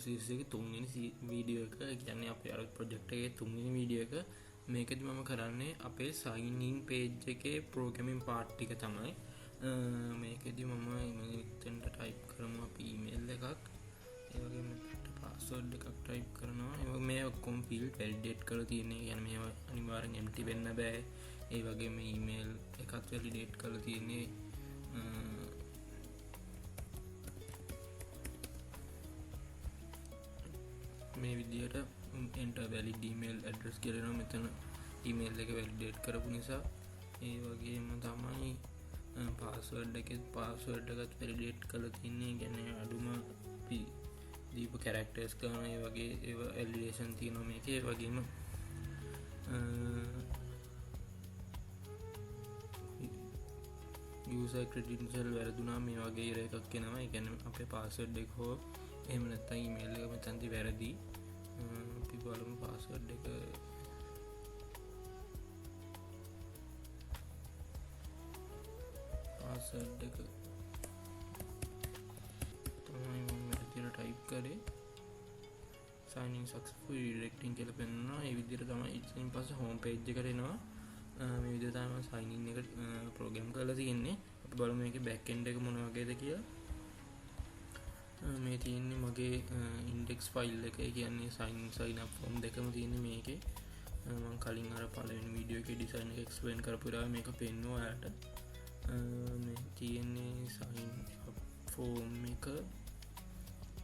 Series එකේ තුන්වෙනි video එක. ඒ කියන්නේ අපේ අර ප්‍රොජෙක්ට් එකේ තුන්වෙනි වීඩියෝ එක. මේකෙදි මම කරන්නේ අපේ sign in page එකේ programming part ටික තමයි. මේකෙදි මම මෙතෙන්ට type කරමු අපි email එකක්. ඒ වගේම password එකක් type කරනවා. ඒ වගේ මේ ඔක්කොම field validate කරලා තියෙන්නේ. يعني මේවා අනිවාර්යෙන් empty වෙන්න බෑ. ඒ වගේම email එකත් validate කරලා තියෙන්නේ. මේ විදිහට enter valid email address කියලා එනවා. මෙතන email එක validate කරපු නිසා ඒ වගේම තමයි password එකත් validate කරලා තින්නේ. කියන්නේ අඩුම දීප characters ගන්න ඒ වගේ ඒවා validation තියෙනවා මේකේ. ඒ වගේම user credential වැරදුනා මේ වගේ එකක් එනවා. ඒ කියන්නේ අපේ password එක හෝ එහෙම නැත්නම් email එක මෙතනදී වැරදි. අපි බලමු password එක තමයි මම මෙතන type කරේ sign in successful redirecting කියලා පෙන්නනවා. ඒ විදිහට තමයි ඉතින් පස්සේ home page එකට එනවා. මේ විදිහට තමයි sign in එක program කරලා තියෙන්නේ. අපි බලමු මේකේ back end එක මොන වගේද කියලා. මේ තියෙන්නේ මගේ index file එක. ඒ කියන්නේ sign up form දෙකම තියෙන්නේ මේකේ. මම කලින් අර පළවෙනි වීඩියෝ එකේ design එක explain කරපු ඉතින් මේක පෙන්නුවා ඔයාලට. මේ තියෙන්නේ sign up form එක.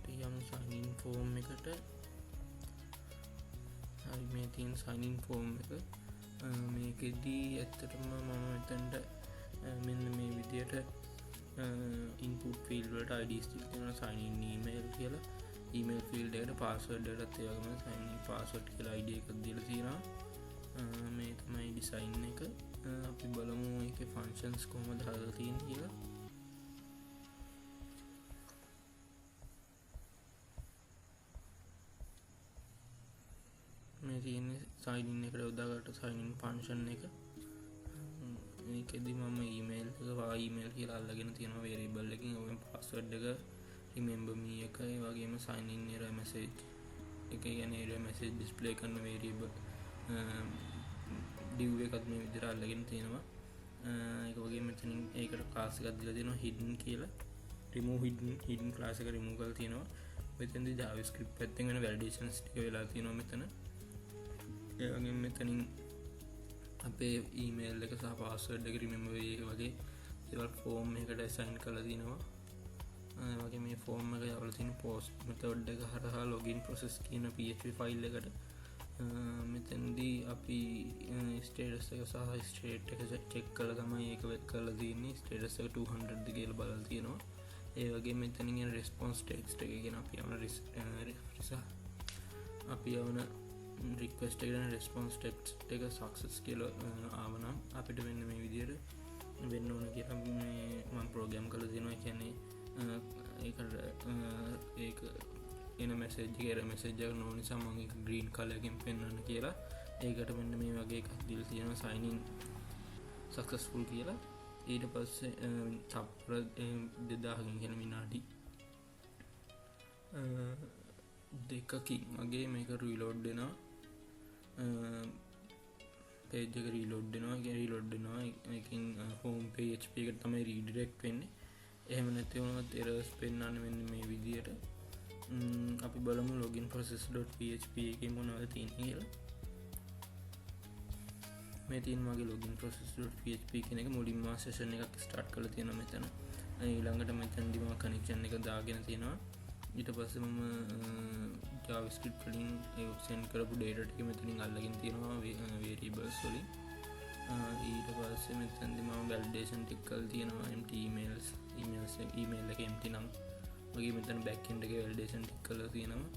ටියම් sign in form එකට හරි මේ තියෙන sign in form එක. මේකෙදී ඇත්තටම මම මෙතනට මෙන්න මේ විදියට input field වලට IDs තියෙනවා. sign in email කියලා email field එකට password එකත් ඒ වගේම sign in password කියලා ID එකක් දීලා තියෙනවා. මේ තමයි design එක. අපි බලමු ඒකේ functions කොහොමද හදලා තියෙන්නේ කියලා. මේ තියෙන්නේ sign in එකට යොදාගත්ත sign in function එක. මේකෙදි මම email එක email කියලා අල්ලගෙන තියෙනවා variable එකකින්. ඔය password එක remember me එක ඒ වගේම sign in error message එක කියන්නේ error message display කරන variable div එකත් මේ විදිහට අල්ලගෙන තියෙනවා. ඒක වගේම මෙතනින් ඒකට class එකක් දීලා තියෙනවා hidden කියලා. remove hidden class එක remove කරලා තියෙනවා. මෙතෙන්දී javascript පැත්තෙන් වෙන validations ටික වෙලා තියෙනවා මෙතන. ඒ වගේම මෙතනින් අපේ email එක සහ password එක remember වෙයි වගේ ඒවල් form එකකට assign කරලා තිනවා. ඒ වගේ මේ form එක යවලා තියෙන post method එක හරහා login process කියන PHP file එකට මෙතෙන්දී අපි status එක සහ state එක check කරලා තමයි ඒක කරලා තියෙන්නේ. status එක 200ද කියලා බලලා තියෙනවා. ඒ වගේ මෙතනින් එන response text එක කියන අපි යවන request එකට response text එක success කියලා ආවනම් අපිට වෙන්න මේ විදිහට වෙන්න ඕන කියලා මේ මම program කරලා තියෙනවා. ඒ කියන්නේ ඒක එන message එක error message එක නෝ නිසා මම ඒක green color එකෙන් පෙන්වන්න කියලා ඒකට මෙන්න මේ වගේ එකක් දීලා තියෙනවා sign in successful කියලා. ඊට පස්සේ තප්පර 2000කින් කියන විනාඩි දෙකකින් මගේ මේක reload වෙනවා. page එක reload වෙනවා. ඒකෙන් home PHP එකට තමයි redirect වෙන්නේ. එහෙම නැති වුණොත් errors පෙන්වන්නේ මෙන්න මේ විදියට. අපි බලමු login process.php එකේ මොනවද තියෙන්නේ කියලා. මේ තියෙන මගේ login process.php කියන එක මුලින්ම session එකක් start කරලා තියෙනවා මෙතන. ඊළඟට මෙතනදී මම connection එක දාගෙන තියෙනවා. ඊට පස්සේ මම JavaScript වලින් send කරපු data ටික මෙතනින් අල්ලගෙන තියෙනවා variables වලින්. ඊට පස්සේ මෙතනදී මම validation ටික කරලා තියෙනවා. empty email එක empty නම් වගේ මෙතන back end එකේ validation ටික කරලා තියෙනවා.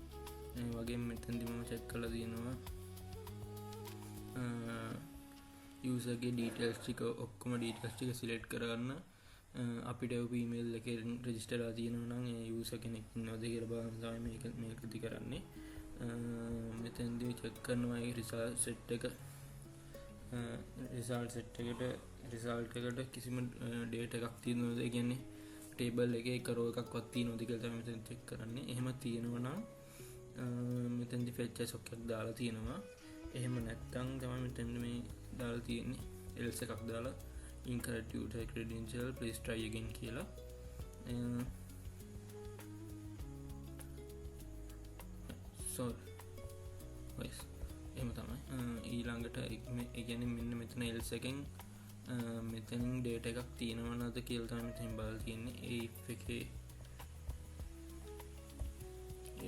ඒ වගේම මෙතනදී මම check කරලා තියෙනවා user ගේ details ටික ඔක්කොම details ටික select කරගන්න අපිට email එකේ register කරලා තියෙනවා නම් ඒ user කෙනෙක් ඉන්නවද කියලා බලන්න තමයි මේකදී කරන්නේ. මෙතෙන්දී check කරනවා ඒ result set එකට කිසිම data එකක් තියෙනවද, ඒ කියන්නේ table එකේ එක row එකක්වත් තියෙනවද කියලා තමයි මෙතෙන් check කරන්නේ. එහෙම තියෙනවා නම් මෙතැදි ෆෙච්ච සොක්කක් දාලා තියෙනවා. එහෙම නැත්තං තම මෙතැන්ට මේ දාලා තියෙන්නේ එල්ස එකක් දාලා incorrect user credential please try again කියලා. එහෙම තමයි. ඊළඟට ඉගැන මෙන්න මෙතන එල්ස එකෙන් මෙතනින් ඩේට එකක් තියෙනවනද කියල් තම මෙතනින් බල තියෙන්නේ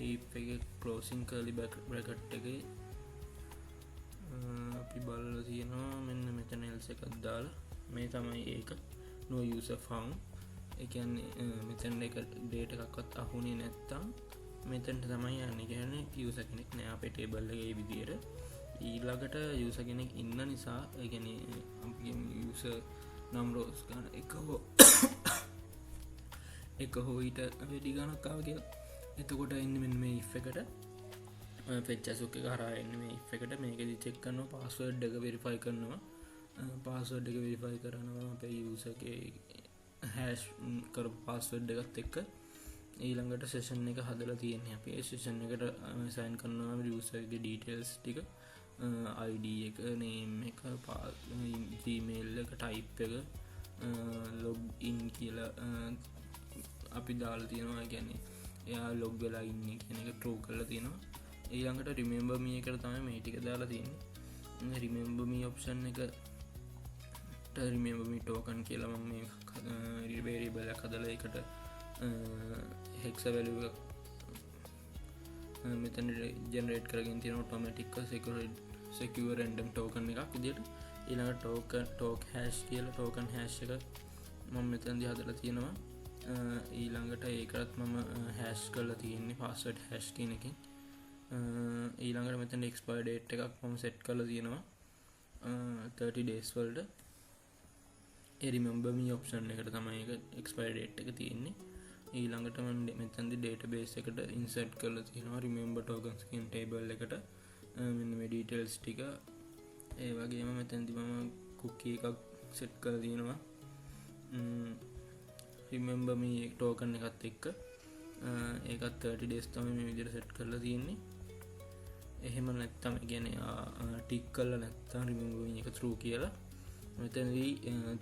ඒ කලෝසින් කරලි බ්‍රකට් එක අපි බල්ල තියෙනවා මෙන්න මෙතන එල්ස එකක් දාලා මේ තමයි ඒක no user found. එකන්නේ මෙතැන් එක ඩේට එකක්වත් අහුනේ නැත්තම් මෙතැන්ට තමයි යන්න ගැන යස කෙනෙක් නෑ අපේ ටේබල්ලගේ විදියට. ඊළඟට යස කෙනෙක් ඉන්න නිසා ගැන යස නම් රෝස් ගන එක හෝ ඊට වැඩි ගනක්කාව කිය. එතකොට එන්න මෙ මේ එකට පෙච්චසුක කරා එන්න මේ එකට මේකෙදි චෙක් කරනවා පාස්වර්ඩ් එක වෙරිෆයි කරනවා. පාස්වර්ඩ් එක වෙරිෆයි කරනවා අපේ යසගේ හැෂ් කර පාස්වර්ඩ් එකත් එක්ක ඊළඟට සෙෂන් එක හදලා තියෙන්නේ අපේ සෙෂන් එකට සයින් කරනවා යසගේ ඩීටේල්ස් ටික ID එක නේම් එක ජීමේල් එක ටයිප් එක ලොග් ඉන් කියලා අපි දාලා තියෙනවා. ගැන්නේ එයා ලොග් වෙලා ඉන්නේ කියන එක ට්‍රූ කරලා තියෙනවා. ඊළඟට රිමෙම්බර් මී එකට තමයි මේ ටික දාලා තියෙන්නේ. රිමෙම්බර් මී ඔප්ෂන් එකට රිමෙම්බර් මී ටෝකන් කියලා මම මේ වේරියබල් එකක් හදලා ඒකට හෙක්ස වැලියු එක මෙතන ජෙනරේට් කරගෙන තියෙන ඔටෝමැටික් secure random token එකක් විදියට. ඊළඟට ටෝක් හැෂ් කියලා ටෝකන් හැෂ් එක මම මෙතනදී හදලා තියෙනවා. ඊළඟට ඒකටත් මම හැෂ් කරලා තියෙන්නේ පාස්වර්ඩ් හැෂ් කියන එකෙන්. ඊළඟට මෙතන එක්ස්පයර් ඩේට් එකක් මම සෙට් කරලා තියෙනවා 30 days වලට. ඒ රිමෙම්බර් මී ඔප්ෂන් එකට තමයි ඒක එක්ස්පයර් ඩේට් එක තියෙන්නේ. ඊළඟට මම මෙතනදී ඩේටාබේස් එකට ඉන්සර්ට් කරලා තියෙනවා රිමෙම්බර් ටෝකන්ස් කියන ටේබල් එකට මෙන්න මේ ඩීටේල්ස් ටික. ඒ වගේම මෙතනදී මම කුකී එකක් සෙට් කරලා තියෙනවා රිමෙම්බර් මී ටෝකන් එකත් එක්ක. ඒකත් 30 days තමයි මේ විදිහට සෙට් කරලා තියෙන්නේ. එහෙම නැත්තම් කියන්නේ ටික් කරලා නැත්තම් රිමෙම්බර් මී එක true කියලා මෙතනදී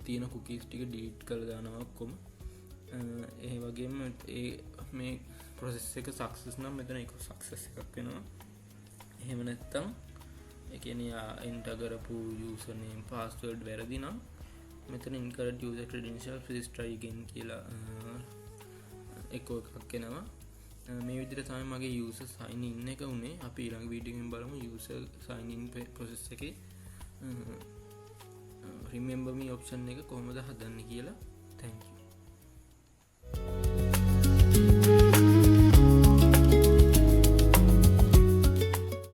තියෙන කුකීස් ටික ඩීලීට් කරලා දානවා ඔක්කොම. ඒ වගේම මේ ප්‍රොසෙස් එක සක්සස් නම් මෙතන එක සක්සස් එකක් වෙනවා. එහෙම නැත්තම් ඒ කියන්නේ එන්ටර් කරපු යූසර් නේම් පාස්වර්ඩ් වැරදි නම් මෙතන incorrect user credential please try again කියලා එකක් එනවා. මේ විදිහට තමයි මගේ user sign in එක උනේ. අපි ඊළඟ වීඩියෝ එකෙන් බලමු user sign in process එකේ remember me option එක කොහොමද හදන්නේ කියලා. thank you.